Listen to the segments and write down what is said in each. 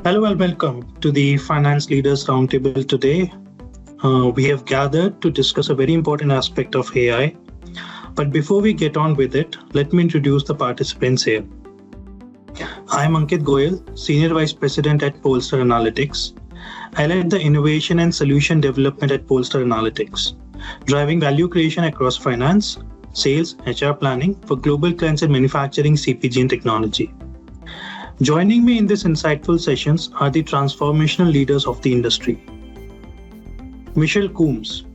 Hello and welcome to the Finance Leaders Roundtable today. We have gathered to discuss a very important aspect of AI. But before we get on with it, let me introduce the participants here. I'm Ankit Goyal, Senior Vice President at Polestar Analytics. I led the innovation and solution development at Polestar Analytics, driving value creation across finance, sales, HR planning for global clients in manufacturing, CPG, and technology. Joining me in this insightful sessions are the transformational leaders of the industry. Michel Coombs.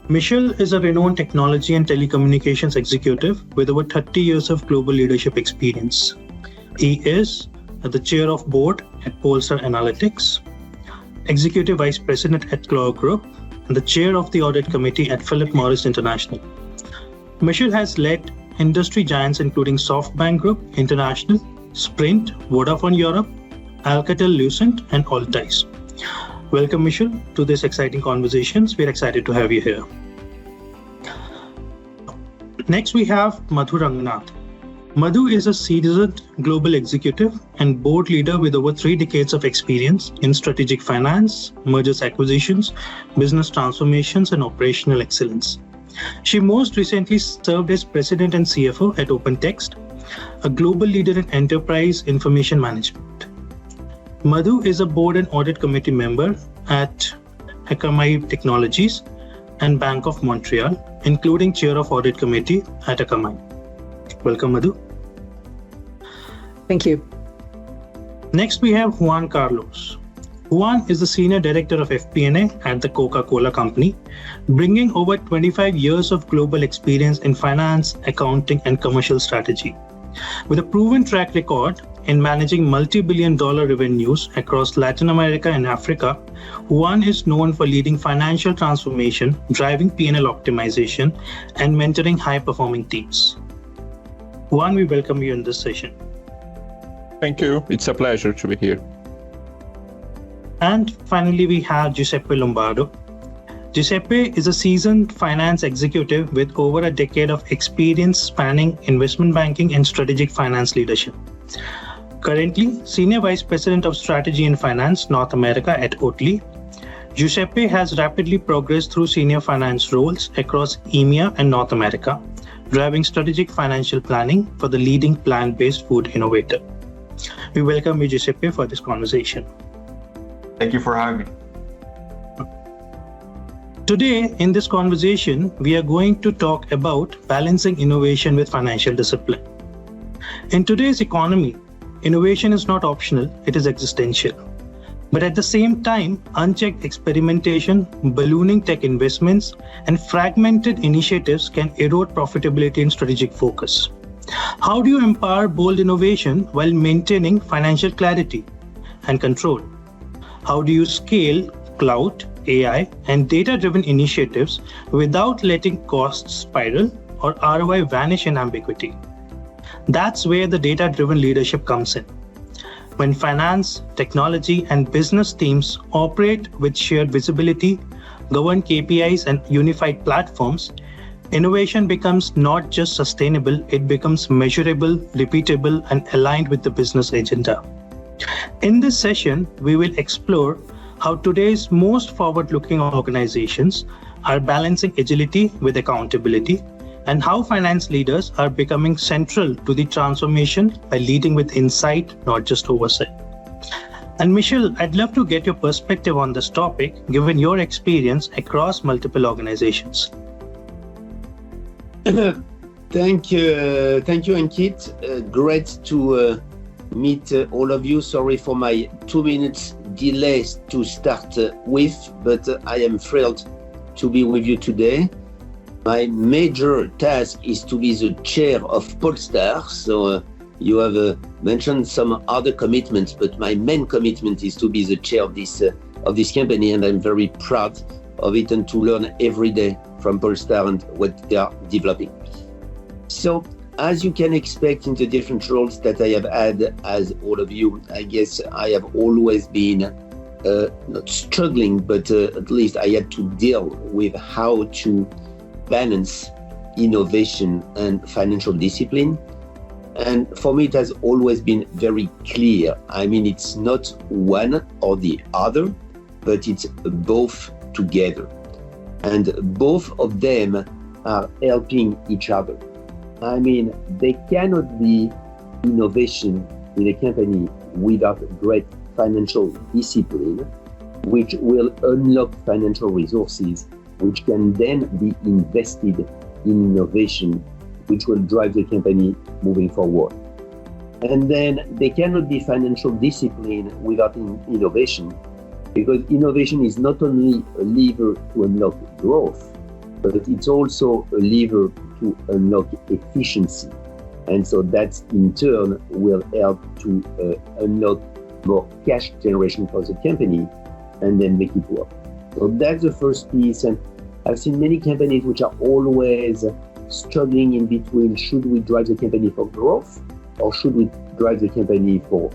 Michel is a renowned technology and telecommunications executive with over 30 years of global leadership experience. He is the chair of board at Polestar Analytics, executive vice president at Claure Group, and the chair of the audit committee at Philip Morris International. Michel has led industry giants including SoftBank Group International, Sprint, Vodafone Europe, Alcatel-Lucent, and Altice. Welcome, Michel, to this exciting conversations. We're excited to have you here. Next, we have Madhu Ranganath. Madhu is a seasoned global executive and board leader with over 3 decades of experience in strategic finance, mergers acquisitions, business transformations, and operational excellence. She most recently served as president and CFO at OpenText, a global leader in enterprise information management. Madhu is a board and audit committee member at Akamai Technologies and Bank of Montreal, including chair of audit committee at Akamai. Welcome, Madhu. Thank you. Next, we have Juan Carlos. Juan is the senior director of FP&A at the Coca-Cola company, bringing over 25 years of global experience in finance, accounting, and commercial strategy. With a proven track record in managing multi-billion-dollar revenues across Latin America and Africa, Juan is known for leading financial transformation, driving P&L optimization, and mentoring high-performing teams. Juan, we welcome you in this session. Thank you. It's a pleasure to be here. And finally, we have Giuseppe Lombardo. Giuseppe is a seasoned finance executive with over a decade of experience spanning investment banking and strategic finance leadership. Currently, Senior Vice President of Strategy and Finance, North America at Oatly, Giuseppe has rapidly progressed through senior finance roles across EMEA and North America, driving strategic financial planning for the leading plant-based food innovator. We welcome you, Giuseppe, for this conversation. Thank you for having me. Today, in this conversation, we are going to talk about balancing innovation with financial discipline. In today's economy, innovation is not optional, it is existential. But at the same time, unchecked experimentation, ballooning tech investments, and fragmented initiatives can erode profitability and strategic focus. How do you empower bold innovation while maintaining financial clarity and control? How do you scale cloud, AI, and data-driven initiatives without letting costs spiral or ROI vanish in ambiguity? That's where the data-driven leadership comes in. When finance, technology, and business teams operate with shared visibility, governed KPIs, and unified platforms, innovation becomes not just sustainable, it becomes measurable, repeatable, and aligned with the business agenda. In this session, we will explore how today's most forward-looking organizations are balancing agility with accountability, and how finance leaders are becoming central to the transformation by leading with insight, not just oversight. And Michel, I'd love to get your perspective on this topic, given your experience across multiple organizations. Thank you, Ankit. Great to meet all of you. Sorry for my 2 minutes delay to start with, but I am thrilled to be with you today. My major task is to be the chair of Polestar. So you have mentioned some other commitments, but my main commitment is to be the chair of this company, and I'm very proud of it and to learn every day from Polestar and what they are developing. So, as you can expect in the different roles that I have had as all of you, I guess I have always been not struggling, but at least I had to deal with how to balance innovation and financial discipline. And for me, it has always been very clear. I mean, it's not one or the other, but it's both together. And both of them are helping each other. I mean, there cannot be innovation in a company without great financial discipline, which will unlock financial resources, which can then be invested in innovation, which will drive the company moving forward. And then there cannot be financial discipline without innovation, because innovation is not only a lever to unlock growth, but it's also a lever to unlock efficiency. And so that in turn will help to unlock more cash generation for the company and then make it work. So that's the first piece. And I've seen many companies which are always struggling in between, should we drive the company for growth or should we drive the company for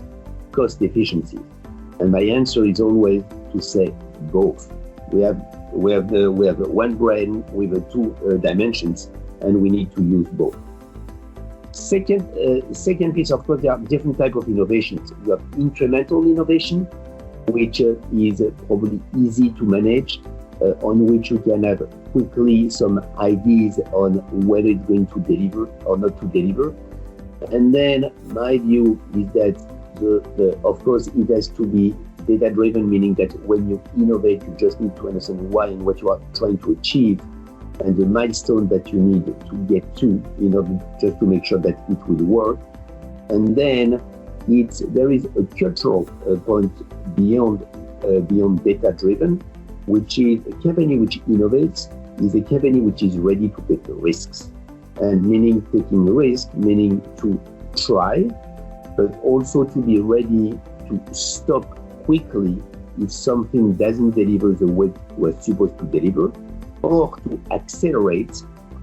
cost efficiency? And my answer is always to say both. We have one brain with two dimensions, and we need to use both. Second piece, of course, there are different types of innovations. You have incremental innovation, which is probably easy to manage, on which you can have quickly some ideas on whether it's going to deliver or not to deliver. And then my view is that of course, it has to be data-driven, meaning that when you innovate, you just need to understand why and what you are trying to achieve, and the milestone that you need to get to in order just to make sure that it will work. And then there is a cultural point beyond data-driven, which is a company which innovates is a company which is ready to take risks. And meaning taking risk, meaning to try, but also to be ready to stop quickly if something doesn't deliver the way it was supposed to deliver, or to accelerate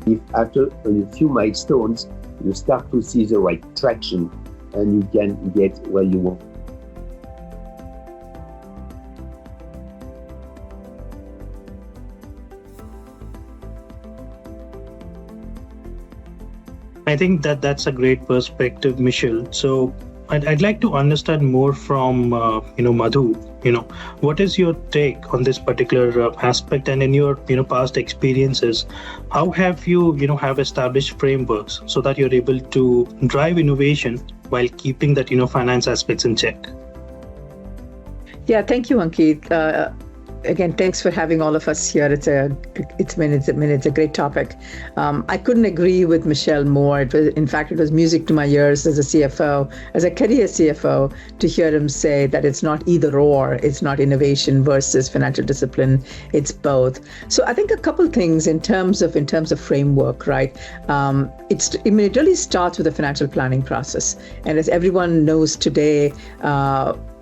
if after a few milestones you start to see the right traction and you can get where you want. I think that's a great perspective, Michel. So I'd like to understand more from Madhu. What is your take on this particular aspect, and in your past experiences, how have you have established frameworks so that you're able to drive innovation while keeping that finance aspects in check? Yeah, thank you, Ankit. Again, thanks for having all of us here. It's a great topic. I couldn't agree with Michel more. In fact, it was music to my ears as a CFO, as a career CFO, to hear him say that it's not either or. It's not innovation versus financial discipline. It's both. So I think a couple things in terms of framework, right? It really starts with the financial planning process, and as everyone knows today,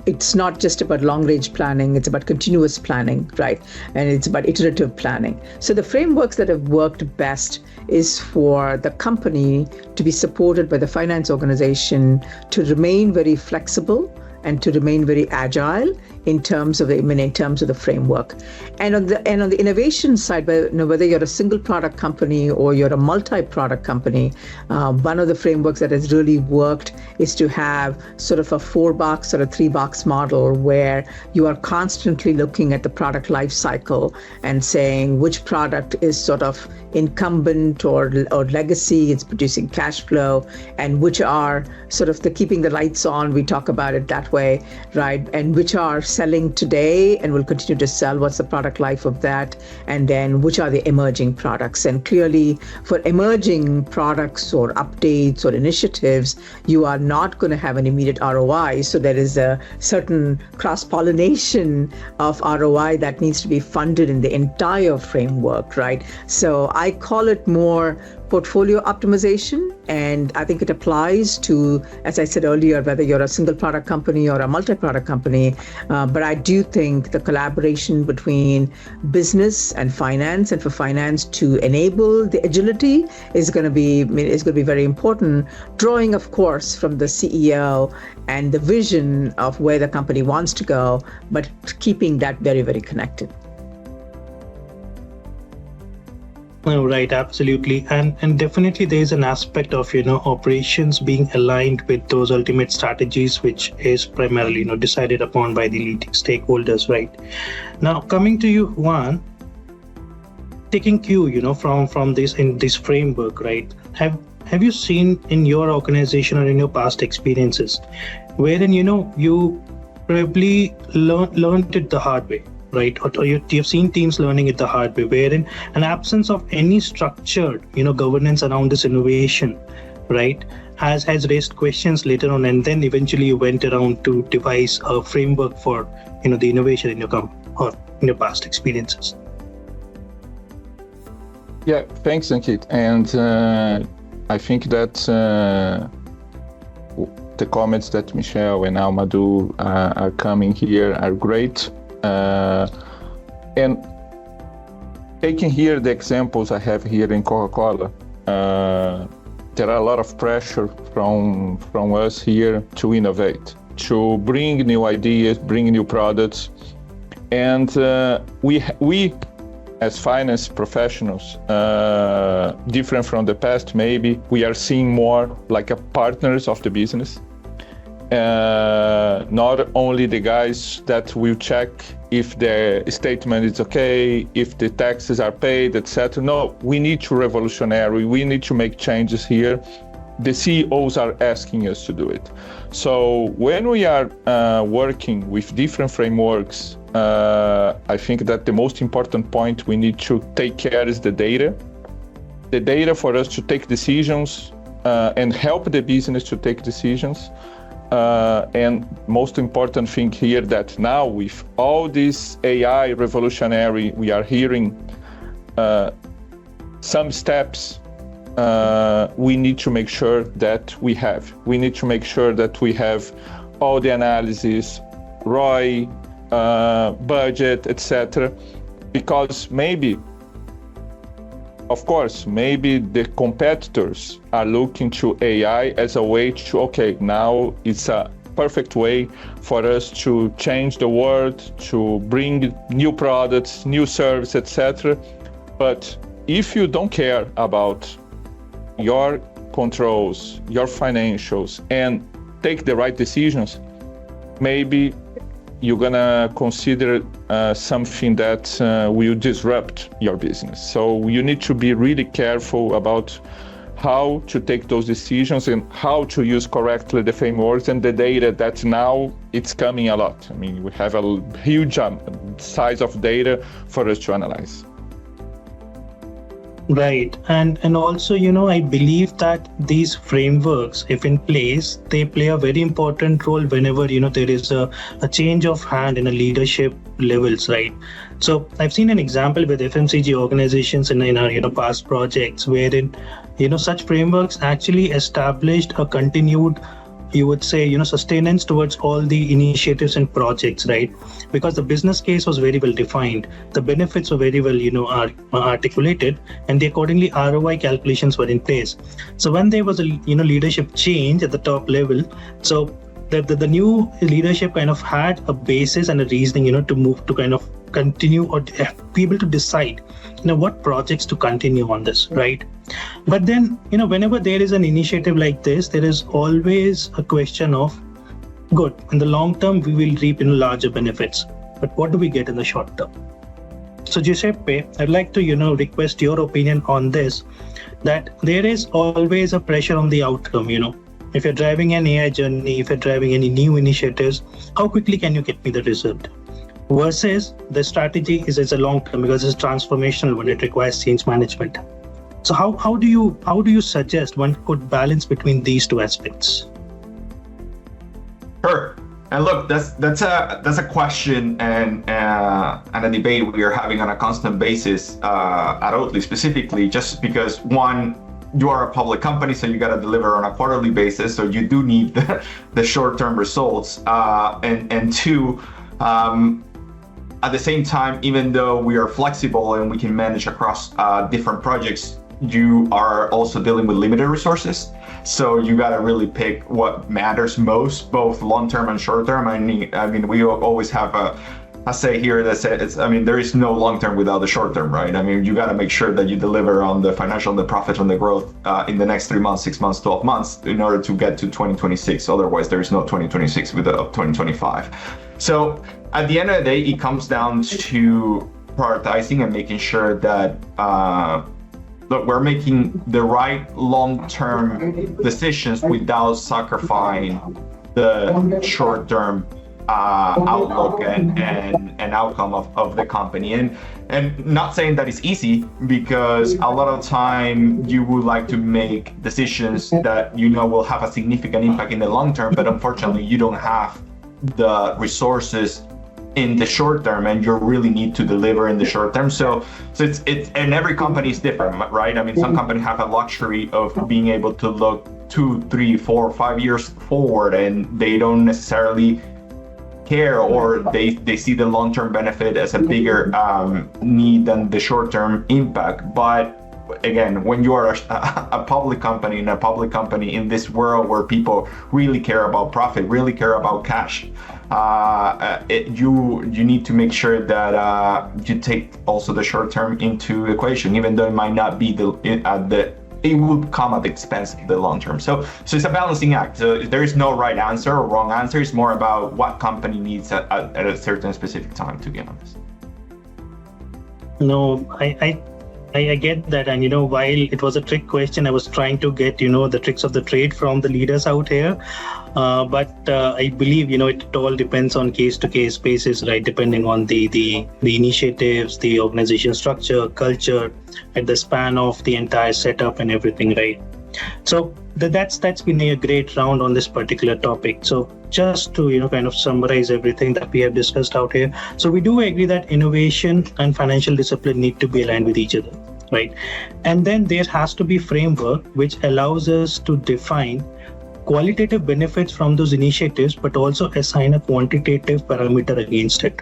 it's not just about long-range planning, it's about continuous planning, right? And it's about iterative planning. So the frameworks that have worked best is for the company to be supported by the finance organization to remain very flexible and to remain very agile in terms of the framework. And on the innovation side, whether you're a single product company or you're a multi-product company, one of the frameworks that has really worked is to have sort of a 4-box or a 3-box model where you are constantly looking at the product life cycle and saying which product is sort of incumbent or legacy, it's producing cash flow, and which are sort of the keeping the lights on, we talk about it that way, right? And which are selling today and will continue to sell, what's the product life of that, and then which are the emerging products. And clearly for emerging products or updates or initiatives, you are not going to have an immediate ROI. So there is a certain cross-pollination of ROI that needs to be funded in the entire framework, right? So I call it more portfolio optimization, and I think it applies to, as I said earlier, whether you're a single product company or a multi-product company. But I do think the collaboration between business and finance, and for finance to enable the agility, is going to be very important. Drawing, of course, from the CEO and the vision of where the company wants to go, but keeping that very, very connected. No, right, absolutely. And definitely there's an aspect of, operations being aligned with those ultimate strategies, which is primarily, decided upon by the leading stakeholders, right? Now, coming to you, Juan, taking cue, from this in this framework, right? Have you seen in your organization or in your past experiences wherein, you probably learned it the hard way, right? Or you've seen teams learning it the hard way, wherein an absence of any structured, governance around this innovation, right, has raised questions later on, and then eventually you went around to devise a framework for, the innovation in your company or in your past experiences. Yeah, thanks, Ankit. And I think that the comments that Michelle and Almadou are coming here are great. And taking here the examples I have here in Coca-Cola, there are a lot of pressure from us here to innovate, to bring new ideas, bring new products. And we as finance professionals, different from the past, maybe we are seeing more like a partners of the business. Not only the guys that will check if the statement is okay, if the taxes are paid, etc. No, we need to revolutionary. We need to make changes here. The CEOs are asking us to do it. So when we are working with different frameworks, I think that the most important point we need to take care is the data. The data for us to take decisions and help the business to take decisions. And most important thing here that now with all this AI revolutionary, we are hearing some steps we need to make sure that we have. We need to make sure that we have all the analysis, ROI, budget, etc. Because maybe, of course, maybe the competitors are looking to AI as a way to, okay, now it's a perfect way for us to change the world, to bring new products, new service, etc. But if you don't care about your controls, your financials, and take the right decisions, maybe you're gonna consider something that will disrupt your business. So you need to be really careful about how to take those decisions and how to use correctly the frameworks and the data that now it's coming a lot. I mean, we have a huge size of data for us to analyze. Right. And also, I believe that these frameworks, if in place, they play a very important role whenever, there is a change of hand in a leadership levels, right? So I've seen an example with FMCG organizations in our, past projects wherein, such frameworks actually established a continued, you would say, sustenance towards all the initiatives and projects, right? Because the business case was very well defined, the benefits were very well, articulated, and the accordingly ROI calculations were in place. So when there was a, leadership change at the top level, so the new leadership kind of had a basis and a reasoning, to move to kind of continue or be able to decide, what projects to continue on this, right? But then, whenever there is an initiative like this, there is always a question of, good, in the long term, we will reap larger benefits. But what do we get in the short term? So Giuseppe, I'd like to, request your opinion on this, that there is always a pressure on the outcome, If you're driving an AI journey, if you're driving any new initiatives, how quickly can you get me the result? Versus the strategy is a long term because it's transformational when it requires change management. So how do you suggest one could balance between these two aspects? Sure. And look, that's a question and a debate we are having on a constant basis at Oatly specifically, just because one, you are a public company, so you got to deliver on a quarterly basis, so you do need the short-term results, and two, at the same time, even though we are flexible and we can manage across different projects, you are also dealing with limited resources. So you got to really pick what matters most, both long-term and short-term. I mean, we always have I say here that there is no long term without the short term, right? I mean, you got to make sure that you deliver on the financial, the profit, on the growth in the next 3 months, 6 months, 12 months in order to get to 2026. Otherwise, there is no 2026 without 2025. So at the end of the day, it comes down to prioritizing and making sure that we're making the right long-term decisions without sacrificing the short-term outlook and outcome of the company. And not saying that it's easy, because a lot of time you would like to make decisions that will have a significant impact in the long term, but unfortunately you don't have the resources in the short term, and you really need to deliver in the short term. So it's and every company is different, right? I mean, some companies have a luxury of being able to look 2, 3, 4, 5 years forward, and they don't necessarily care, or they see the long-term benefit as a bigger need than the short-term impact. But again, when you are a public company, in this world where people really care about profit, really care about cash, you need to make sure that you take also the short term into equation, even though it might not be it would come at the expense of the long term. So it's a balancing act. So there is no right answer or wrong answer. It's more about what company needs at a certain specific time, to be honest. No, I get that. And, while it was a trick question, I was trying to get, the tricks of the trade from the leaders out here. But I believe, it all depends on case-to-case basis, right? Depending on the initiatives, the organization structure, culture, and the span of the entire setup and everything, right? So that's been a great round on this particular topic. So just to, kind of summarize everything that we have discussed out here. So we do agree that innovation and financial discipline need to be aligned with each other, right? And then there has to be framework which allows us to define qualitative benefits from those initiatives, but also assign a quantitative parameter against it,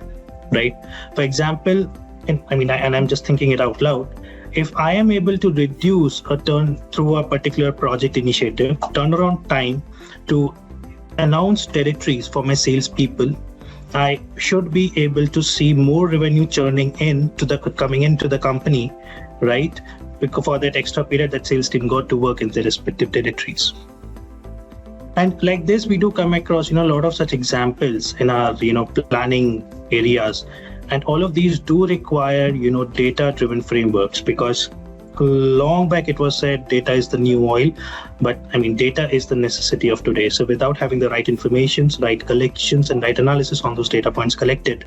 right? For example, and I'm just thinking it out loud. If I am able to reduce a turn through a particular project initiative, turnaround time to announce territories for my salespeople, I should be able to see more revenue coming into the company, right? Because for that extra period that sales team got to work in their respective territories. And like this, we do come across, a lot of such examples in our, planning areas. And all of these do require, data-driven frameworks, because long back it was said data is the new oil, but data is the necessity of today. So without having the right information, right collections, and right analysis on those data points collected,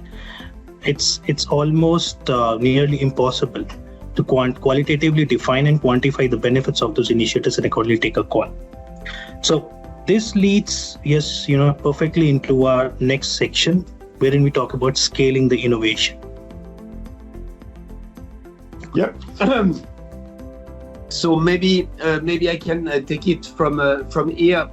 it's almost nearly impossible to qualitatively define and quantify the benefits of those initiatives and accordingly take a call. So this leads, perfectly into our next section, wherein we talk about scaling the innovation. Yeah. So maybe I can take it from here,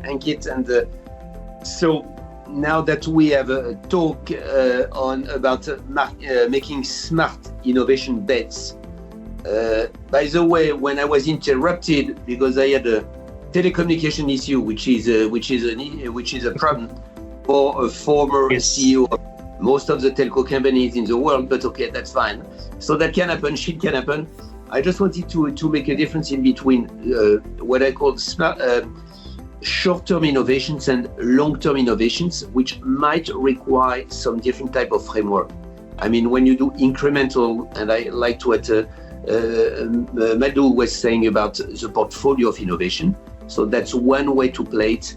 Ankit. And so now that we have a talk about making smart innovation bets. By the way, when I was interrupted because I had a telecommunication issue, which is a problem for a former CEO of most of the telco companies in the world, but okay, that's fine. So that can happen, shit can happen. I just wanted to make a difference in between what I call smart, short-term innovations and long-term innovations, which might require some different type of framework. When you do incremental, and I liked what Madhu was saying about the portfolio of innovation. So that's one way to play it.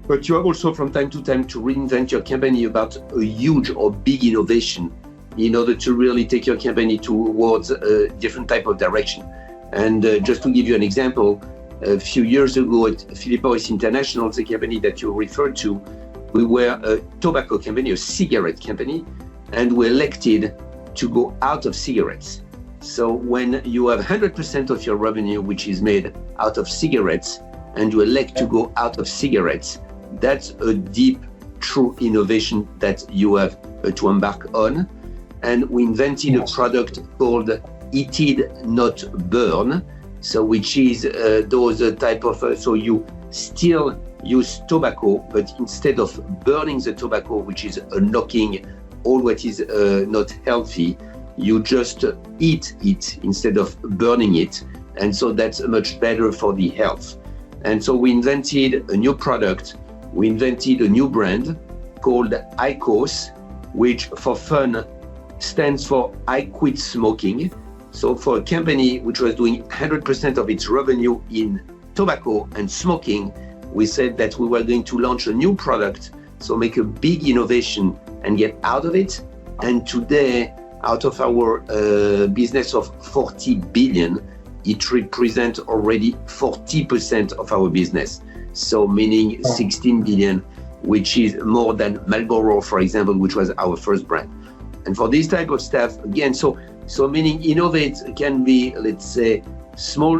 But you have also from time to time to reinvent your company about a huge or big innovation in order to really take your company towards a different type of direction. And just to give you an example, a few years ago at Philippa International, the company that you referred to, we were a tobacco company, a cigarette company, and we elected to go out of cigarettes. So when you have 100% of your revenue, which is made out of cigarettes, and you elect to go out of cigarettes, that's a deep, true innovation that you have to embark on. And we invented a product called Heated Not Burn, so which is those type of, so you still use tobacco, but instead of burning the tobacco, which is a knocking all what is not healthy, you just eat it instead of burning it. And so that's much better for the health. And so we invented a new product. We invented a new brand called IQOS, which for fun stands for I Quit Smoking. So for a company which was doing 100% of its revenue in tobacco and smoking, we said that we were going to launch a new product, so make a big innovation and get out of it. And today, out of our business of 40 billion, it represents already 40% of our business. So meaning 16 billion, which is more than Marlboro, for example, which was our first brand. And for this type of stuff, again, so meaning innovate can be, let's say, small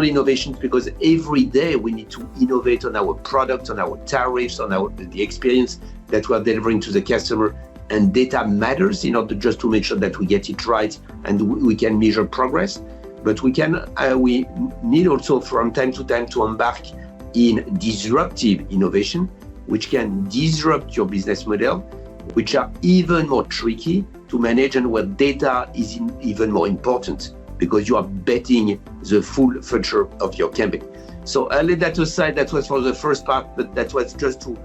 innovations, because every day we need to innovate on our product, on our tariffs, on the experience that we are delivering to the customer. And data matters in order just to make sure that we get it right and we can measure progress. But we need also from time to time to embark in disruptive innovation, which can disrupt your business model, which are even more tricky to manage and where data is even more important, because you are betting the full future of your company. So I'll let that aside. That was for the first part, but that was just to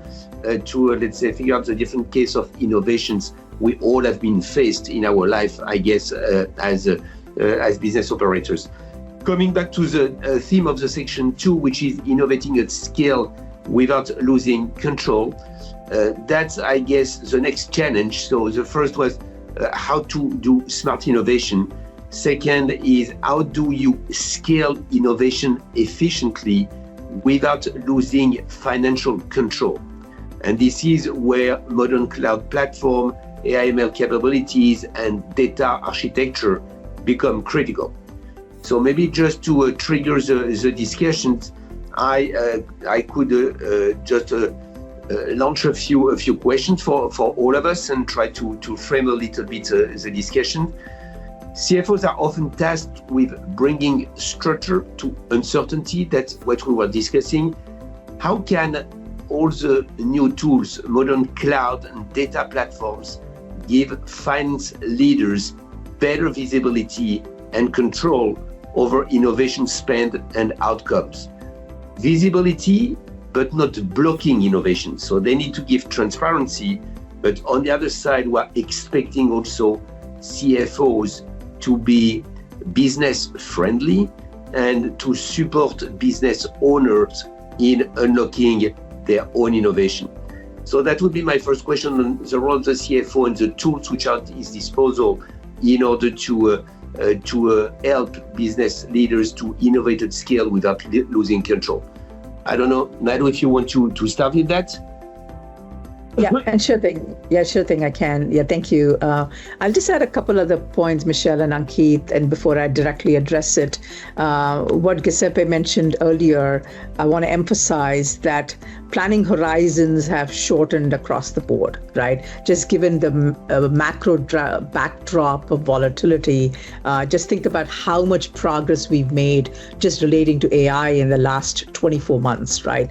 let's say figure out the different case of innovations we all have been faced in our life, I guess, as business operators. Coming back to the theme of the section 2, which is innovating at scale without losing control. That's, I guess, the next challenge. So the first was how to do smart innovation. Second is how do you scale innovation efficiently without losing financial control? And this is where modern cloud platform, AI/ML capabilities, and data architecture become critical. So maybe just to trigger the discussions, I could just launch a few questions for all of us and try to frame a little bit the discussion. CFOs are often tasked with bringing structure to uncertainty. That's what we were discussing. How can all the new tools, modern cloud and data platforms, give finance leaders better visibility and control over innovation spend and outcomes? Visibility, but not blocking innovation. So they need to give transparency, but on the other side, we're expecting also CFOs to be business friendly and to support business owners in unlocking their own innovation. So that would be my first question on the role of the CFO and the tools which are at his disposal in order to help business leaders to innovate at scale without losing control. I don't know, Nadu, if you want to start with that? Yeah, and sure thing, I can. Yeah, thank you. I'll just add a couple other points, Michelle and Ankit, and before I directly address it, what Giuseppe mentioned earlier, I want to emphasize that planning horizons have shortened across the board, right? Just given the macro backdrop of volatility, just think about how much progress we've made just relating to AI in the last 24 months, right?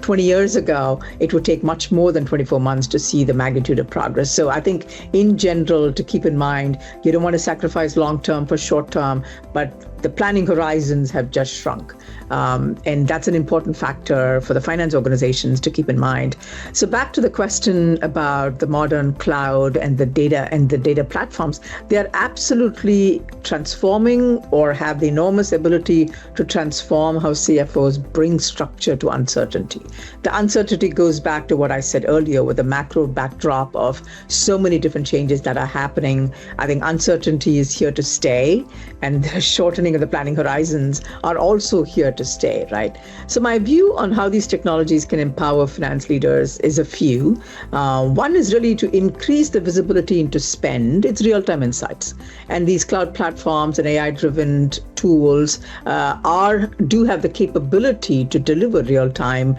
20 years ago, it would take much more than 24 months to see the magnitude of progress. So I think in general, to keep in mind, you don't want to sacrifice long-term for short-term, but the planning horizons have just shrunk. And that's an important factor for the finance organizations to keep in mind. So back to the question about the modern cloud and the data platforms, they are absolutely transforming or have the enormous ability to transform how CFOs bring structure to uncertainty. The uncertainty goes back to what I said earlier with the macro backdrop of so many different changes that are happening. I think uncertainty is here to stay, and the shortening of the planning horizons are also here to stay, right? So my view on how these technologies can empower finance leaders is a few. One is really to increase the visibility into spend. It's real-time insights. And these cloud platforms and AI-driven tools do have the capability to deliver real-time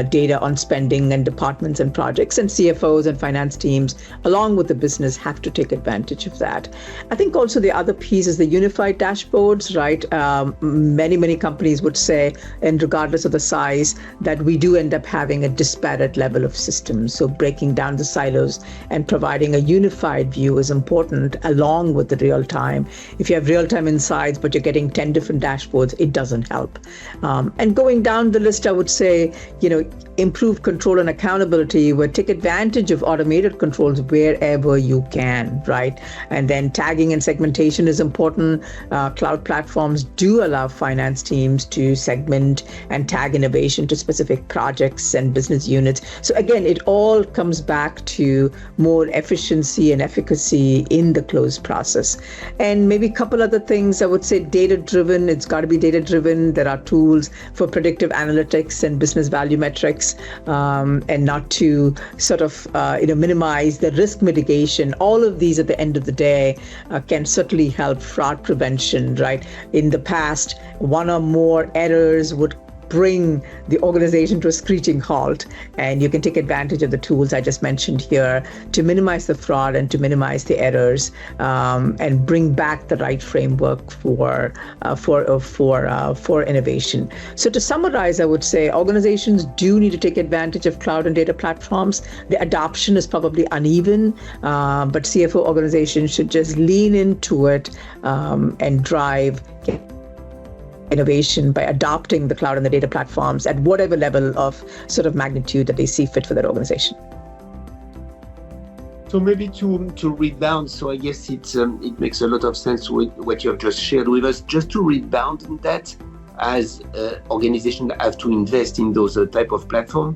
data on spending and departments and projects, and CFOs and finance teams, along with the business, have to take advantage of that. I think also the other piece is the unified dashboards, right? Many companies would say, and regardless of the size, that we do end up having a disparate level of systems. So breaking down the silos and providing a unified view is important, along with the real time. If you have real-time insights, but you're getting 10 different dashboards, it doesn't help. And going down the list, I would say, improve control and accountability, where take advantage of automated controls wherever you can, right? And then tagging and segmentation is important. Cloud platforms do allow finance teams to segment and tag innovation to specific projects and business units. So again, it all comes back to more efficiency and efficacy in the close process. And maybe a couple other things, I would say data-driven. It's got to be data-driven. There are tools for predictive analytics and business value metrics, and not to sort of minimize the risk mitigation. All of these at the end of the day can certainly help fraud prevention, right? In the past, one or more errors would bring the organization to a screeching halt, and you can take advantage of the tools I just mentioned here to minimize the fraud and to minimize the errors, and bring back the right framework for innovation. So to summarize, I would say organizations do need to take advantage of cloud and data platforms. The adoption is probably uneven, but CFO organizations should just lean into it and drive innovation by adopting the cloud and the data platforms at whatever level of sort of magnitude that they see fit for their organization. So maybe to rebound, so I guess it makes a lot of sense with what you have just shared with us. Just to rebound on that, as organizations have to invest in those type of platform,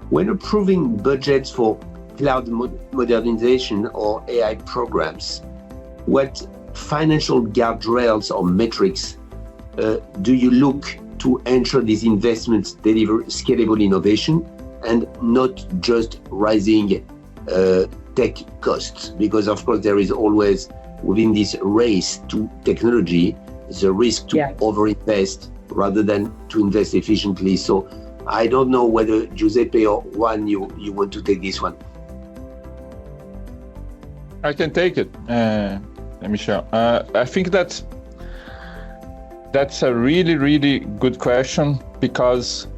when approving budgets for cloud modernization or AI programs, what financial guardrails or metrics do you look to ensure these investments deliver scalable innovation and not just rising tech costs? Because of course there is always, within this race to technology, the risk to overinvest rather than to invest efficiently. So I don't know whether Giuseppe or Juan, you want to take this one. I can take it, Michel. I think that's a really, really good question, because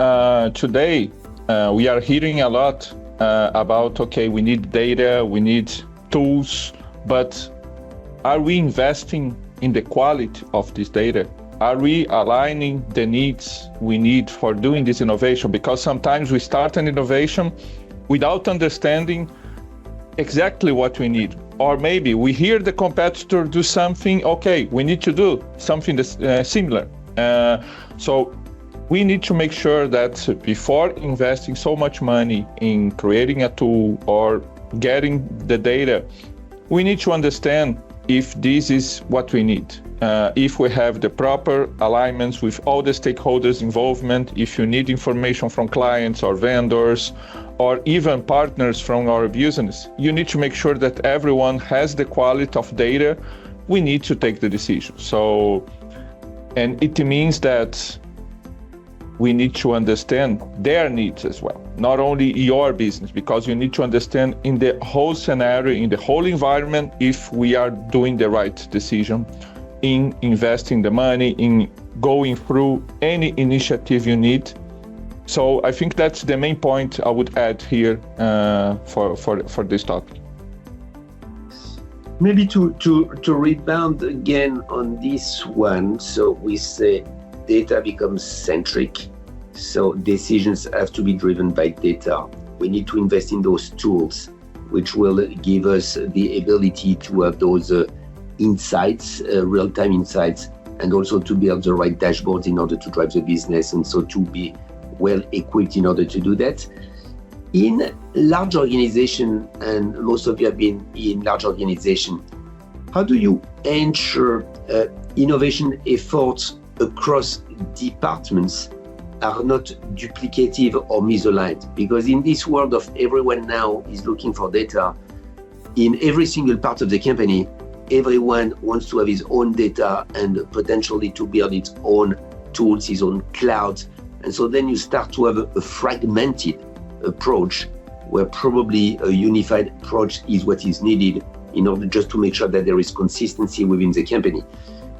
today we are hearing a lot about, okay, we need data, we need tools, but are we investing in the quality of this data? Are we aligning the needs we need for doing this innovation? Because sometimes we start an innovation without understanding exactly what we need. Or maybe we hear the competitor do something, okay, we need to do something that's similar. So we need to make sure that before investing so much money in creating a tool or getting the data, we need to understand if this is what we need. If we have the proper alignments with all the stakeholders' involvement, if you need information from clients or vendors, or even partners from our business, you need to make sure that everyone has the quality of data we need to take the decision. So, and it means that we need to understand their needs as well, not only your business, because you need to understand in the whole scenario, in the whole environment, if we are doing the right decision in investing the money, in going through any initiative you need. So I think that's the main point I would add here for this topic. Maybe to rebound again on this one, so we say data becomes centric, so decisions have to be driven by data. We need to invest in those tools, which will give us the ability to have those insights, real-time insights, and also to build the right dashboards in order to drive the business, and so to be well equipped in order to do that. In large organization, and most of you have been in large organization, how do you ensure innovation efforts across departments are not duplicative or misaligned? Because in this world of everyone now is looking for data, in every single part of the company, everyone wants to have his own data and potentially to build its own tools, his own cloud. And so then you start to have a fragmented approach where probably a unified approach is what is needed in order just to make sure that there is consistency within the company.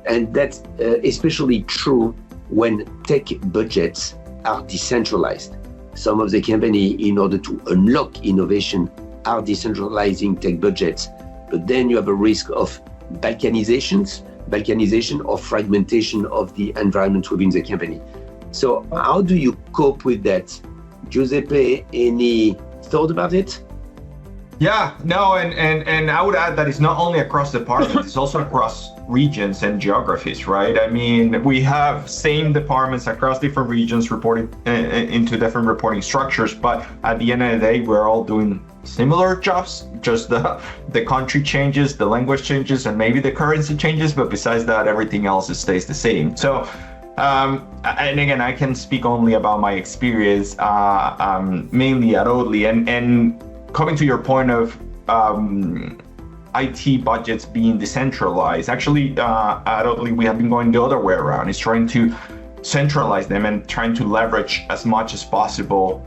And that's especially true when tech budgets are decentralized. Some of the company, in order to unlock innovation, are decentralizing tech budgets, but then you have a risk of balkanization or fragmentation of the environment within the company. So how do you cope with that? Giuseppe, any thought about it? Yeah, no, and I would add that it's not only across departments, it's also across regions and geographies, right? I mean, we have same departments across different regions reporting into different reporting structures, but at the end of the day, we're all doing similar jobs, just the country changes, the language changes, and maybe the currency changes, but besides that, everything else stays the same. So, and again, I can speak only about my experience, mainly at Oatly, and coming to your point of IT budgets being decentralized, actually at Oatly we have been going the other way around. It's trying to centralize them and trying to leverage as much as possible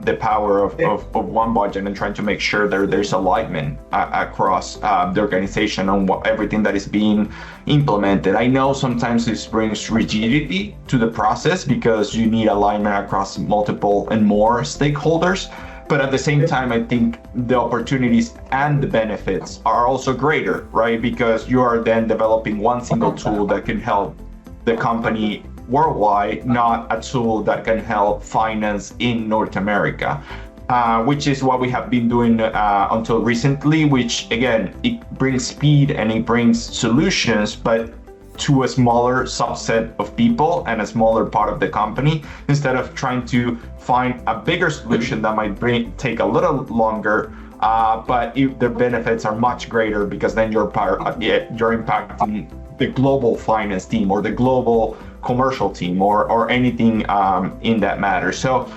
the power of one budget, and trying to make sure that there's alignment across the organization on everything that is being implemented. I know sometimes this brings rigidity to the process because you need alignment across multiple and more stakeholders. But at the same time, I think the opportunities and the benefits are also greater, right? Because you are then developing one single tool that can help the company worldwide, not a tool that can help finance in North America, which is what we have been doing until recently, which again, it brings speed and it brings solutions, but to a smaller subset of people and a smaller part of the company, instead of trying to find a bigger solution that might take a little longer, but the benefits are much greater, because then you're impacting the global finance team or the global commercial team or anything in that matter. So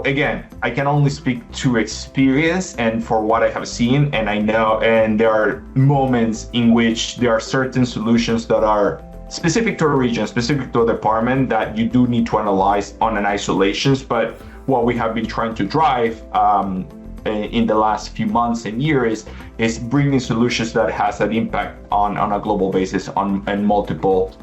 again, I can only speak to experience and for what I have seen, and I know, and there are moments in which there are certain solutions that are specific to a region, specific to a department, that you do need to analyze on an isolations. But what we have been trying to drive in the last few months and years is bringing solutions that has an impact on a global basis and multiple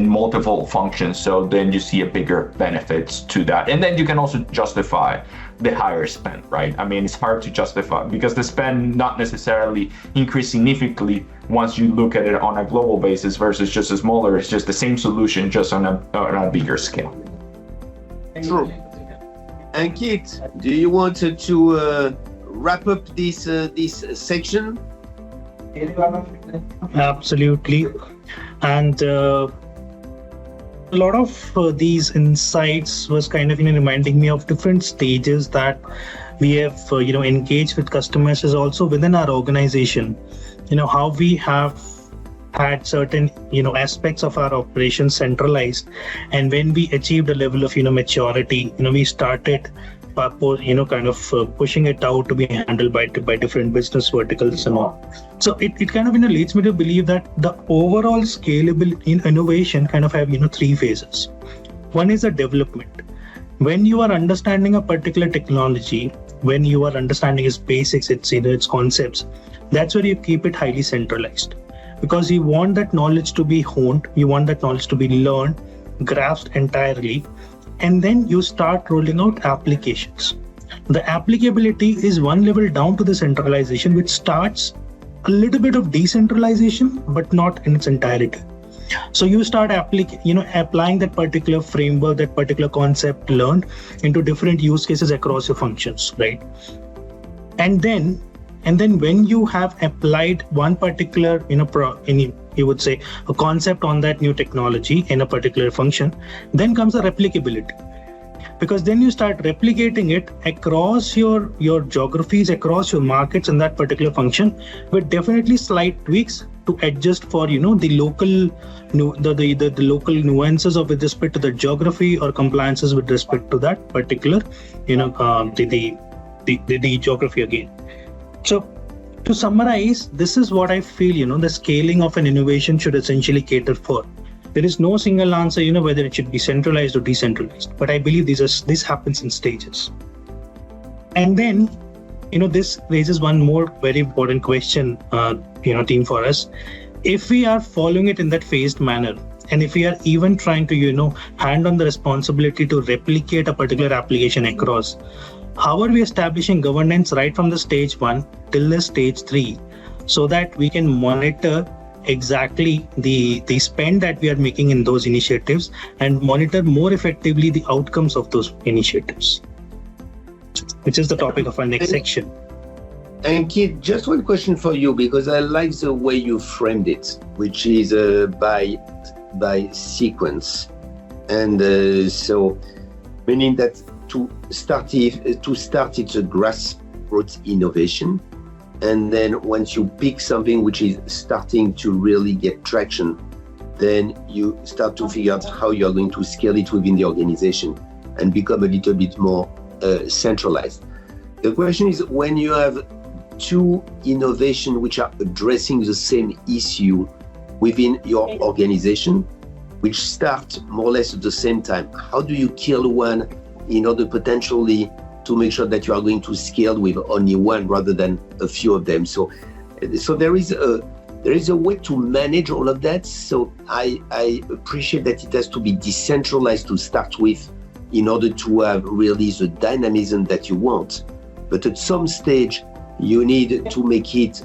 multiple functions. So then you see a bigger benefits to that, and then you can also justify the higher spend, right? I mean, it's hard to justify because the spend not necessarily increase significantly once you look at it on a global basis versus just a smaller. It's just the same solution, just on a bigger scale. True. Ankit, do you want to wrap up this section? Absolutely. And a lot of these insights was kind of reminding me of different stages that we have engaged with customers, is also within our organization, how we have had certain aspects of our operations centralized, and when we achieved a level of maturity, we started pushing it out to be handled by different business verticals and all. So it kind of leads me to believe that the overall scalable innovation kind of have three phases. One is the development. When you are understanding a particular technology, when you are understanding its basics, its concepts, that's where you keep it highly centralized, because you want that knowledge to be honed, you want that knowledge to be learned, grasped entirely, and then you start rolling out applications. The applicability is one level down to the centralization, which starts a little bit of decentralization, but not in its entirety. So you start applying that particular framework, that particular concept learned into different use cases across your functions, right? And then when you have applied one particular, you would say a concept on that new technology in a particular function, then comes the replicability. Because then you start replicating it across your geographies, across your markets in that particular function, with definitely slight tweaks to adjust for the local the local nuances of with respect to the geography or compliances with respect to that particular the geography again. So to summarize, this is what I feel the scaling of an innovation should essentially cater for. There is no single answer whether it should be centralized or decentralized, but I believe this happens in stages. And then this raises one more very important question team for us. if we are following it in that phased manner, and if we are even trying to, hand on the responsibility to replicate a particular application across, how are we establishing governance right from the stage 1 till the stage 3 so that we can monitor exactly the spend that we are making in those initiatives and monitor more effectively the outcomes of those initiatives, which is the topic of our next section. And Keith, just one question for you, because I like the way you framed it, which is by sequence, and so meaning that to start it's a grassroots innovation, and then once you pick something which is starting to really get traction, then you start to figure out how you're going to scale it within the organization and become a little bit more centralized. The question is, when you have two innovations which are addressing the same issue within your organization, which start more or less at the same time, how do you kill one in order potentially to make sure that you are going to scale with only one rather than a few of them? So there is a way to manage all of that. So I appreciate that it has to be decentralized to start with in order to have really the dynamism that you want. But at some stage, you need to make it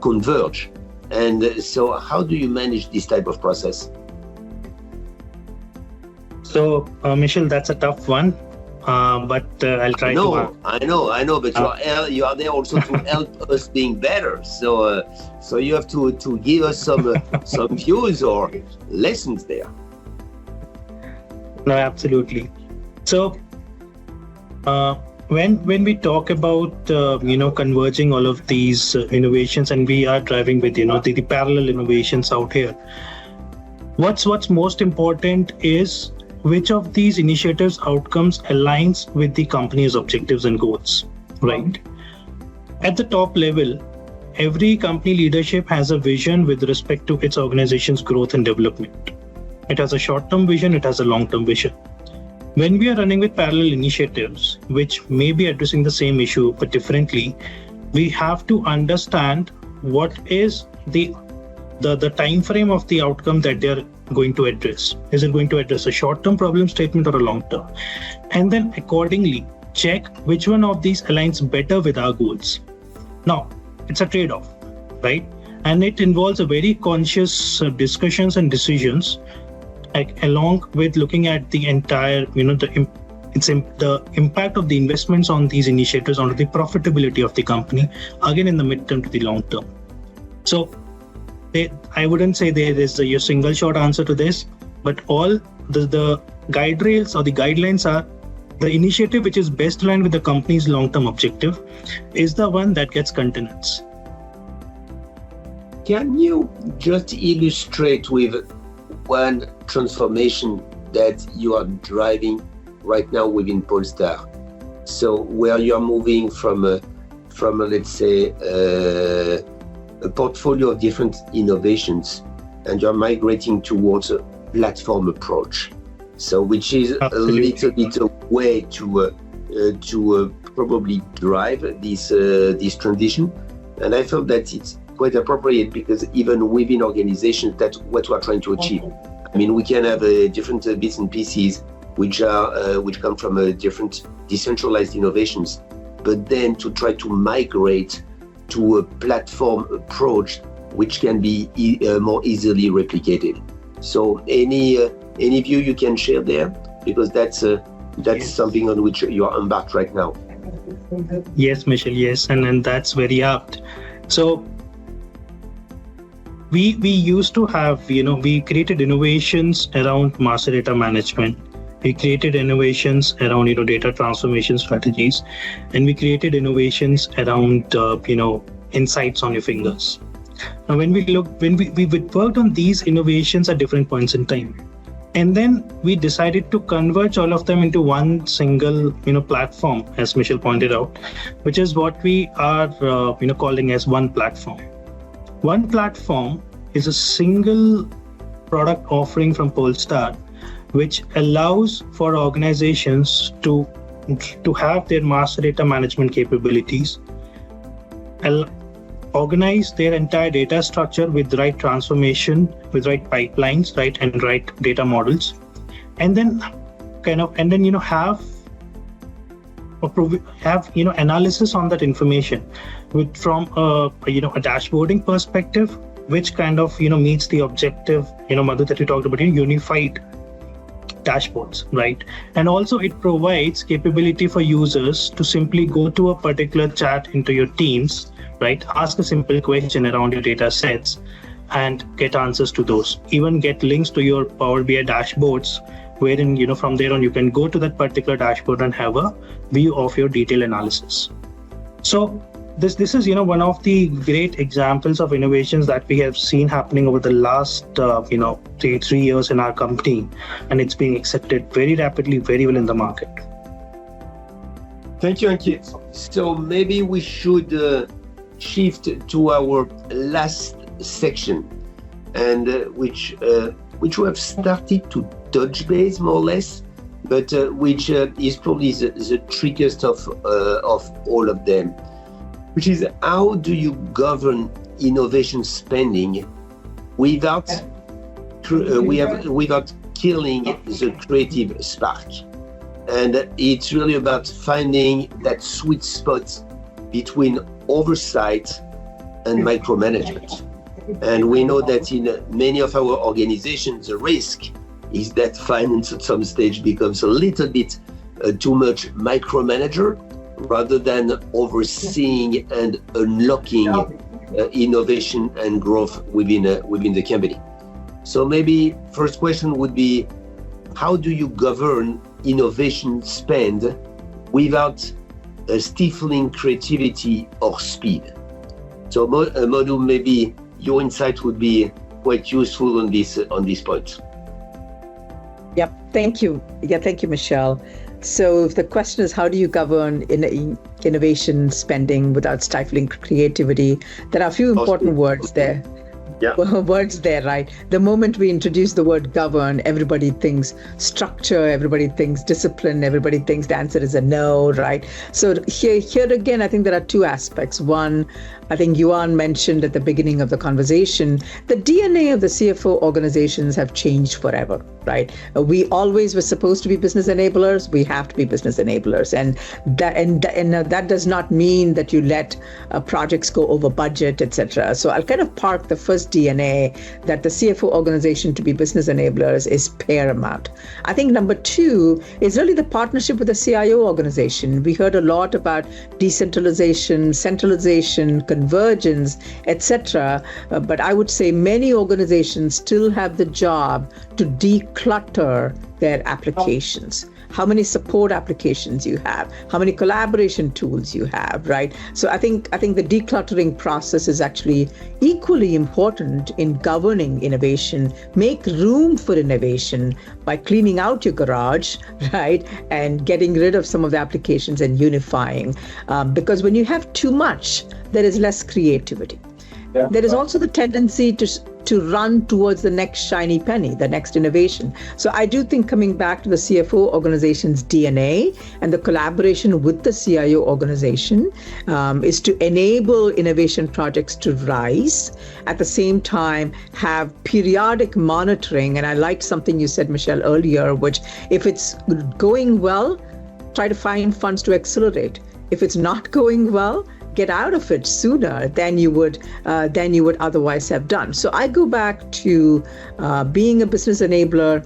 converge. And so how do you manage this type of process? So, Michel, that's a tough one, but I'll try to. I know, but you are there also to help us being better. So you have to give us some views or lessons there. No, absolutely. So, when we talk about converging all of these innovations, and we are driving with the parallel innovations out here, what's most important is which of these initiatives outcomes aligns with the company's objectives and goals, right? At the top level, every company leadership has a vision with respect to its organization's growth and development. It has a short-term vision, it has a long-term vision. When we are running with parallel initiatives, which may be addressing the same issue but differently, we have to understand what is the time frame of the outcome that they are going to address. Is it going to address a short-term problem statement or a long-term? And then accordingly, check which one of these aligns better with our goals. Now, it's a trade-off, right? And it involves a very conscious discussions and decisions, along with looking at the entire, the impact of the investments on these initiatives onto the profitability of the company, again in the midterm to the long term. So I wouldn't say there is a single short answer to this, but all the guide rails or the guidelines are the initiative which is best aligned with the company's long-term objective is the one that gets continuance. Can you just illustrate with one transformation that you are driving right now within Polestar? So where you are moving from let's say a portfolio of different innovations, and you're migrating towards a platform approach. So which is Absolutely. A little bit a way to probably drive this transition. And I felt that it's quite appropriate because even within organizations, that's what we're trying to achieve. I mean, we can have different bits and pieces which come from different decentralized innovations, but then to try to migrate to a platform approach which can be more easily replicated. So any view you can share there, because that's yes. Something on which you are embarked right now. Yes, Michel, yes, and that's very apt. So we used to have, we created innovations around master data management. We created innovations around, data transformation strategies, and we created innovations around, insights on your fingers. Now, when we worked on these innovations at different points in time, and then we decided to converge all of them into one single, platform, as Michel pointed out, which is what we are, calling as one platform. One platform is a single product offering from Polestar, which allows for organizations to have their master data management capabilities organize their entire data structure with the right transformation, with right pipelines, right, and right data models, and then have analysis on that information from a dashboarding perspective, which meets the objective, Madhu, that you talked about, unified dashboards, right? And also it provides capability for users to simply go to a particular chat into your teams, right? Ask a simple question around your data sets and get answers to those. Even get links to your Power BI dashboards, wherein, from there on, you can go to that particular dashboard and have a view of your detailed analysis. So this is, one of the great examples of innovations that we have seen happening over the last, 3 years in our company, and it's being accepted very rapidly, very well in the market. Thank you, Ankit. So maybe we should shift to our last section, and which we have started to touch base more or less, but which is probably the trickiest of all of them, which is how do you govern innovation spending without killing the creative spark? And it's really about finding that sweet spot between oversight and micromanagement. And we know that in many of our organizations, the risk is that finance at some stage becomes a little bit too much micromanager rather than overseeing and unlocking innovation and growth within the company. So maybe first question would be, how do you govern innovation spend without stifling creativity or speed? So Madhu, maybe your insight would be quite useful on this point. Yep, thank you. Yeah, thank you, Michelle. So if the question is, how do you govern innovation spending without stifling creativity? There are a few important words there. Yeah. Words there, right? The moment we introduce the word govern, everybody thinks structure, everybody thinks discipline, everybody thinks the answer is a no, right? So here again, I think there are two aspects. One, I think Yuan mentioned at the beginning of the conversation, the DNA of the CFO organizations have changed forever, right? We always were supposed to be business enablers. We have to be business enablers. And that does not mean that you let projects go over budget, etc. So I'll kind of park the first DNA that the CFO organization to be business enablers is paramount. I think number two is really the partnership with the CIO organization. We heard a lot about decentralization, centralization, convergence, etc. But I would say many organizations still have the job to declutter their applications. How many support applications you have, how many collaboration tools you have, right? So I think the decluttering process is actually equally important in governing innovation. Make room for innovation by cleaning out your garage, right? And getting rid of some of the applications and unifying. Because when you have too much, there is less creativity. Yeah. There is also the tendency to run towards the next shiny penny, the next innovation. So I do think coming back to the CFO organization's DNA and the collaboration with the CIO organization is to enable innovation projects to rise. At the same time, have periodic monitoring. And I liked something you said, Michelle, earlier, which if it's going well, try to find funds to accelerate. If it's not going well, get out of it sooner than you would otherwise have done. So I go back to being a business enabler,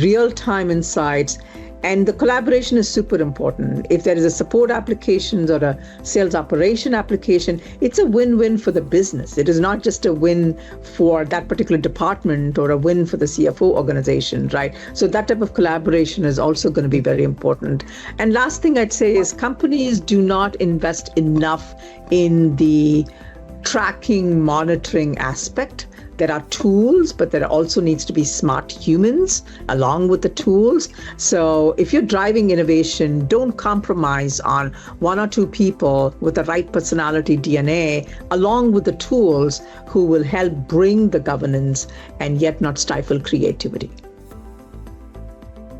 real-time insights, and the collaboration is super important. If there is a support application or a sales operation application, it's a win-win for the business. It is not just a win for that particular department or a win for the CFO organization, right? So that type of collaboration is also going to be very important. And last thing I'd say is companies do not invest enough in the tracking, monitoring aspect. There are tools, but there also needs to be smart humans along with the tools. So if you're driving innovation, don't compromise on one or two people with the right personality DNA, along with the tools who will help bring the governance and yet not stifle creativity.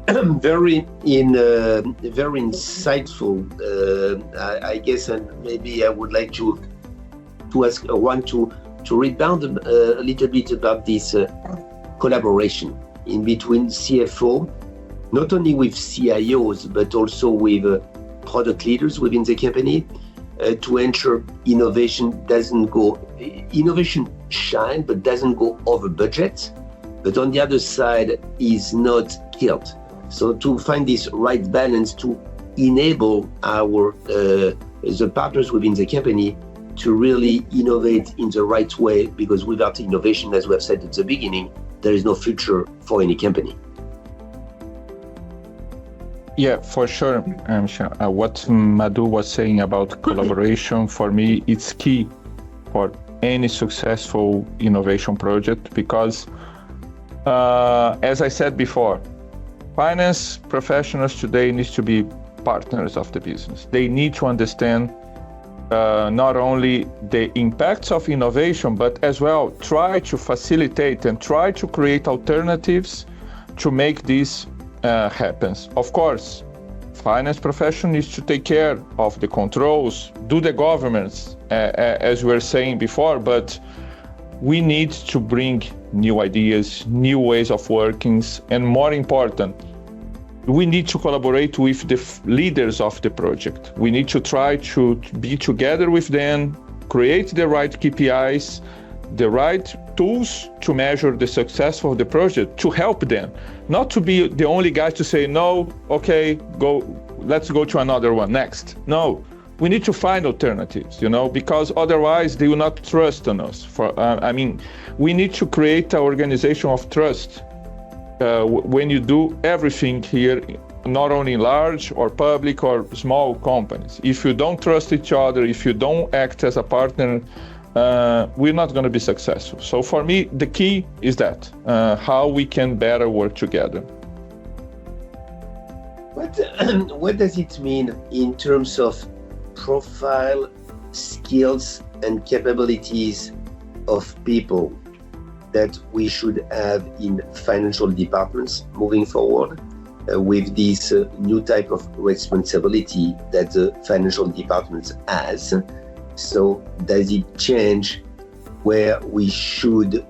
Very insightful, I guess, and maybe I would like to to ask Juan to rebound a little bit about this collaboration in between CFO, not only with CIOs, but also with product leaders within the company to ensure innovation shine, but doesn't go over budget, but on the other side is not killed. So to find this right balance to enable our the partners within the company to really innovate in the right way, because without innovation, as we have said at the beginning, there is no future for any company. Yeah, for sure. What Madhu was saying about collaboration, for me, it's key for any successful innovation project, because as I said before, finance professionals today need to be partners of the business. They need to understand not only the impacts of innovation, but as well try to facilitate and try to create alternatives to make this happen. Of course, finance profession needs to take care of the controls, do the governance, as we were saying before, but we need to bring new ideas, new ways of working, and more important, we need to collaborate with the leaders of the project. We need to try to be together with them, create the right KPIs, the right tools to measure the success of the project, to help them, not to be the only guys to say, no, okay, let's go to another one next. No, we need to find alternatives, because otherwise they will not trust on us. We need to create an organization of trust. When you do everything here, not only large or public or small companies, if you don't trust each other, if you don't act as a partner, we're not going to be successful. So for me, the key is that, how we can better work together. What does it mean in terms of profile, skills, and capabilities of people that we should have in financial departments moving forward with this new type of responsibility that the financial department has? So does it change where we should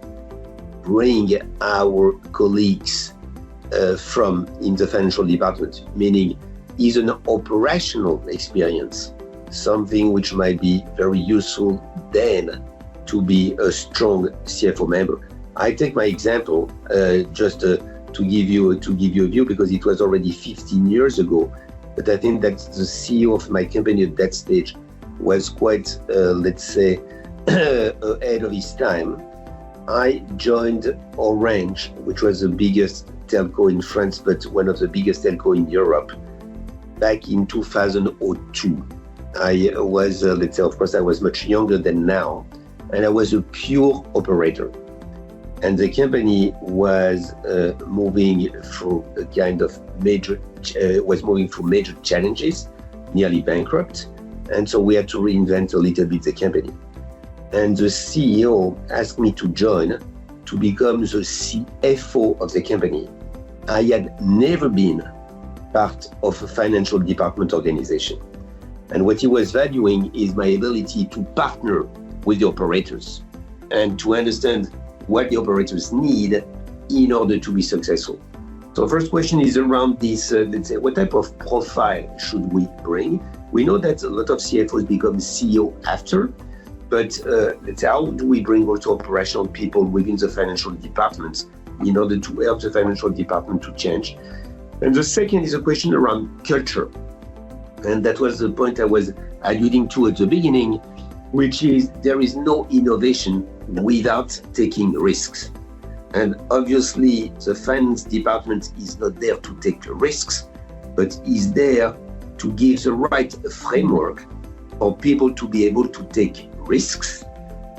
bring our colleagues from in the financial department? Meaning, is an operational experience something which might be very useful then to be a strong CFO member? I take my example just to give you a view, because it was already 15 years ago, but I think that the CEO of my company at that stage was quite, let's say, ahead of his time. I joined Orange, which was the biggest telco in France, but one of the biggest telco in Europe, back in 2002. I was, let's say, of course, I was much younger than now, and I was a pure operator. And the company was moving through a kind of major challenges, nearly bankrupt. And so we had to reinvent a little bit the company. And the CEO asked me to join to become the CFO of the company. I had never been part of a financial department organization. And what he was valuing is my ability to partner with the operators and to understand what the operators need in order to be successful. So first question is around this, let's say, what type of profile should we bring? We know that a lot of CFOs become CEO after, but let's say, how do we bring also operational people within the financial department in order to help the financial department to change? And the second is a question around culture. And that was the point I was alluding to at the beginning, which is there is no innovation without taking risks. And obviously, the finance department is not there to take risks, but is there to give the right framework for people to be able to take risks.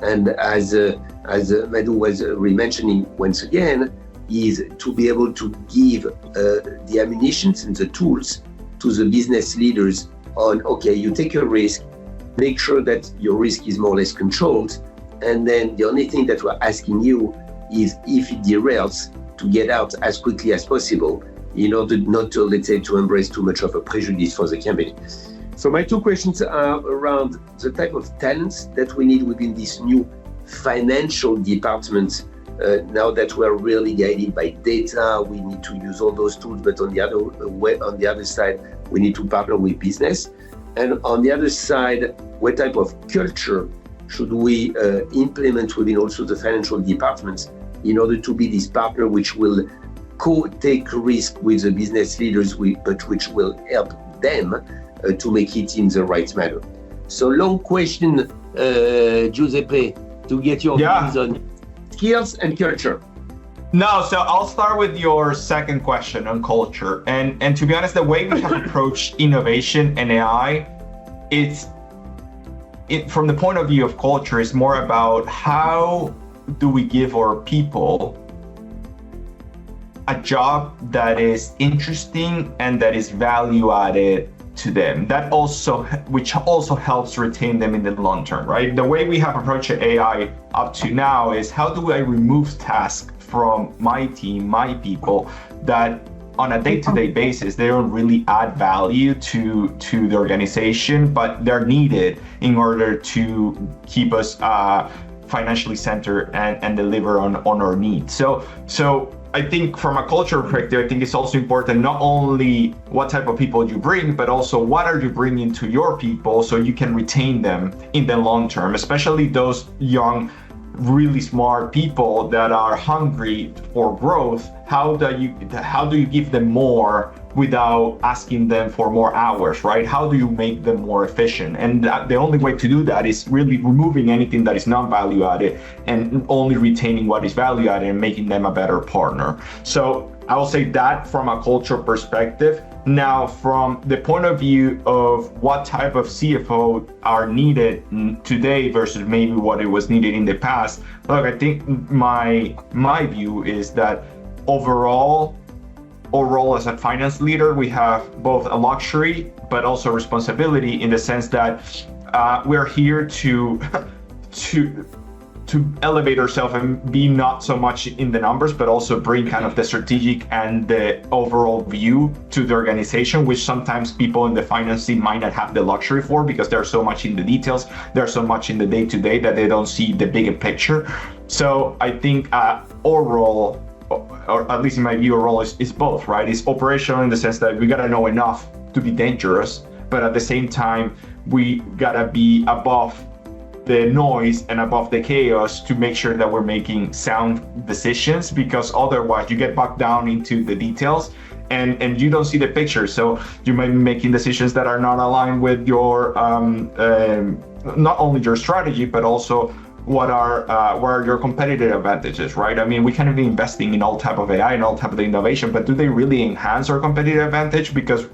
And as Madhu was re-mentioning once again, is to be able to give the ammunition and the tools to the business leaders on, okay, you take a risk, make sure that your risk is more or less controlled, and then the only thing that we're asking you is, if it derails, to get out as quickly as possible in order not to, let's say, to embrace too much of a prejudice for the company. So my two questions are around the type of talents that we need within this new financial department. Now that we're really guided by data, we need to use all those tools, but on the other side, we need to partner with business. And on the other side, what type of culture should we implement within also the financial departments in order to be this partner which will take risk with the business leaders, but which will help them to make it in the right manner. So long question, Giuseppe, to get your views on skills and culture. No, so I'll start with your second question on culture. And to be honest, the way we have approached innovation and AI, from the point of view of culture, is more about how do we give our people a job that is interesting and that is value added to them, which also helps retain them in the long term, right? The way we have approached AI up to now is how do I remove tasks from my team, my people, that on a day-to-day basis, they don't really add value to the organization, but they're needed in order to keep us financially centered and deliver on our needs. So I think from a culture perspective, I think it's also important not only what type of people you bring, but also what are you bringing to your people so you can retain them in the long term, especially those young, really smart people that are hungry for growth. How do you give them more without asking them for more hours, right? How do you make them more efficient? And the only way to do that is really removing anything that is not value added and only retaining what is value added and making them a better partner. So I will say that from a culture perspective. Now, from the point of view of what type of CFO are needed today versus maybe what it was needed in the past, look, I think my view is that overall, our role as a finance leader, we have both a luxury but also responsibility, in the sense that we're here to elevate ourselves and be not so much in the numbers, but also bring kind of the strategic and the overall view to the organization, which sometimes people in the finance team might not have the luxury for, because they're so much in the details, they're so much in the day-to-day that they don't see the bigger picture. So I think our role, or at least in my view, our role is both, right? It's operational in the sense that we gotta know enough to be dangerous, but at the same time, we gotta be above the noise and above the chaos to make sure that we're making sound decisions, because otherwise you get bogged down into the details and you don't see the picture. So you might be making decisions that are not aligned with your, not only your strategy, but also what are your competitive advantages, right? I mean, we can be investing in all type of AI and all type of innovation, but do they really enhance our competitive advantage? Because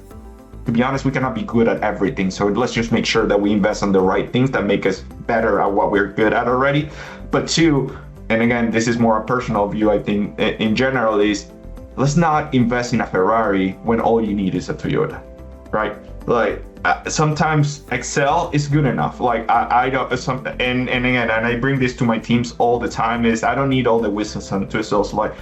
to be honest, we cannot be good at everything. So let's just make sure that we invest on the right things that make us better at what we're good at already. But two, and again, this is more a personal view, I think in general, is let's not invest in a Ferrari when all you need is a Toyota, right? Like sometimes Excel is good enough. Like I don't, and again, and I bring this to my teams all the time, is I don't need all the whistles and whistles. Like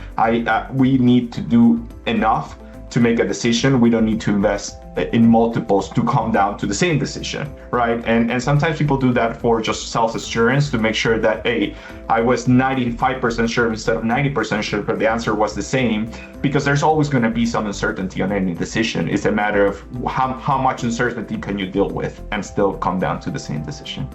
we need to do enough to make a decision. We don't need to invest in multiples to come down to the same decision, right? And sometimes people do that for just self-assurance, to make sure that, hey, I was 95% sure instead of 90% sure, but the answer was the same, because there's always going to be some uncertainty on any decision. It's a matter of how much uncertainty can you deal with and still come down to the same decision.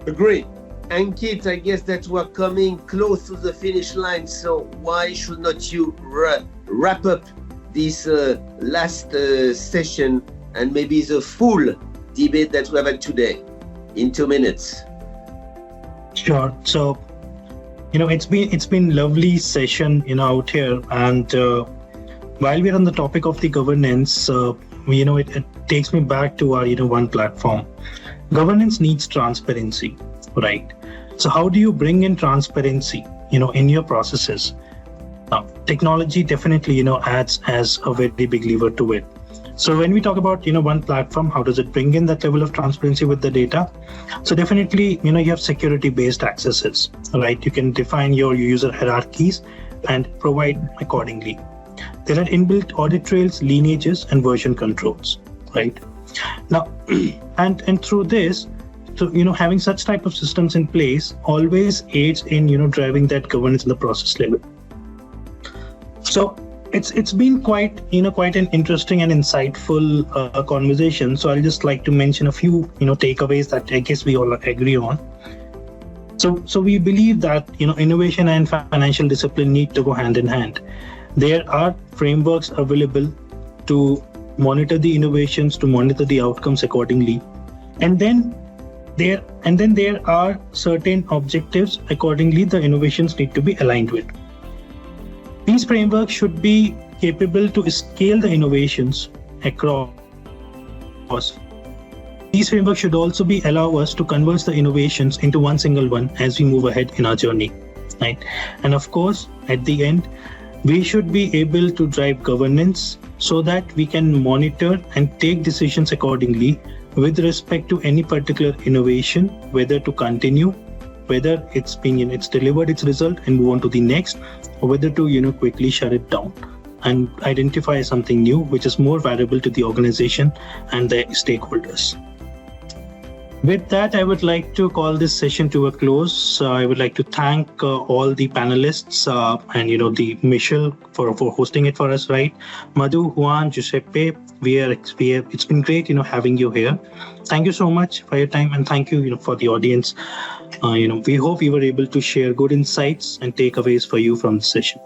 Agree. And Kit, I guess that we're coming close to the finish line, so why should not you wrap up this last session and maybe the full debate that we have had today in 2 minutes? Sure. So, it's been lovely session, out here. And while we're on the topic of the governance, it takes me back to our, one platform. Governance needs transparency, right? So how do you bring in transparency, in your processes? Technology definitely, adds as a very big lever to it. So when we talk about, one platform, how does it bring in that level of transparency with the data? So definitely, you have security-based accesses, right? You can define your user hierarchies and provide accordingly. There are inbuilt audit trails, lineages, and version controls, right? Now, and through this, so having such type of systems in place always aids in driving that governance in the process level. So it's been quite an interesting and insightful conversation. So I'll just like to mention a few takeaways that I guess we all agree on. So we believe that innovation and financial discipline need to go hand in hand. There are frameworks available to monitor the innovations, to monitor the outcomes accordingly, and then there are certain objectives accordingly the innovations need to be aligned with. These frameworks should be capable to scale the innovations across. These frameworks should also allow us to converge the innovations into one single one as we move ahead in our journey, right? And of course, at the end, we should be able to drive governance so that we can monitor and take decisions accordingly with respect to any particular innovation, whether to continue, whether it's delivered its result and move on to the next, or whether to quickly shut it down and identify something new which is more valuable to the organization and the stakeholders. With that, I would like to call this session to a close. I would like to thank all the panelists and the Michelle for hosting it for us, right? Madhu, Juan, Giuseppe, it's been great having you here. Thank you so much for your time, and thank you for the audience. We hope we were able to share good insights and takeaways for you from the session.